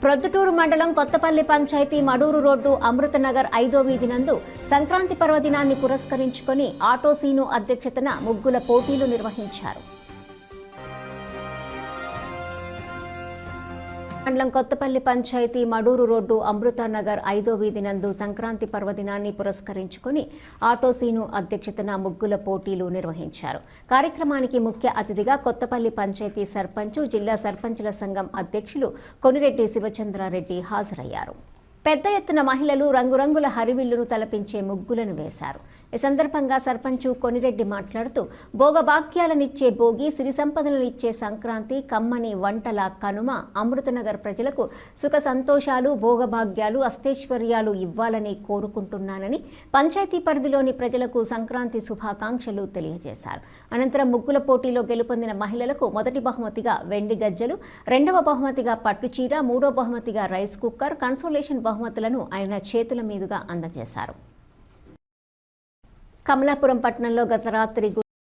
ప్రొద్దుటూరు మండలం కొత్తపల్లి పంచాయతీ మడూరు రోడ్డు అమృతనగర్ 5వ వీధి నందు సంక్రాంతి పర్వదినాన్ని పురస్కరించుకొని ఆటో సీను అధ్యక్షతన ముగ్గుల పోటీలు నిర్వహించారు. మండలం కొత్తపల్లి పంచాయతీ మడూరు రోడ్డు అమృతనగర్ 5వ వీధి నందు సంక్రాంతి పర్వదినాన్ని పురస్కరించుకొని ఆటో సీను అధ్యక్షతన ముగ్గుల పోటీలు నిర్వహించారు. కార్యక్రమానికి ముఖ్య అతిథిగా కొత్తపల్లి పంచాయతీ సర్పంచ్, జిల్లా సర్పంచుల సంఘం అధ్యక్షులు కొనిరెడ్డి శివచంద్రారెడ్డి హాజరయ్యారు. పెద్ద ఎత్తున మహిళలు రంగురంగుల హరివిల్లును తలపించే ముగ్గులను వేశారు. ఈ సందర్భంగా సర్పంచ్ కొనిరెడ్డి మాట్లాడుతూ భోగభాగ్యాలనిచ్చే భోగి, సిరి సంపదలనిచ్చే సంక్రాంతి, కమ్మని వంటల కనుమ అమృతనగర్ ప్రజలకు సుఖ సంతోషాలు, భోగభాగ్యాలు, అష్టైశ్వర్యాలు ఇవ్వాలని కోరుకుంటున్నానని పంచాయతీ పరిధిలోని ప్రజలకు సంక్రాంతి శుభాకాంక్షలు తెలియజేశారు. అనంతరం ముగ్గుల పోటీలో గెలుపొందిన మహిళలకు మొదటి బహుమతిగా వెండి గజ్జలు, రెండవ బహుమతిగా పట్టుచీర, మూడో బహుమతిగా రైస్ కుక్కర్, కన్సోలేషన్ బహుమతులను ఆయన చేతుల మీదుగా అందజేశారు. కమలాపురం పట్టణంలో గత రాత్రి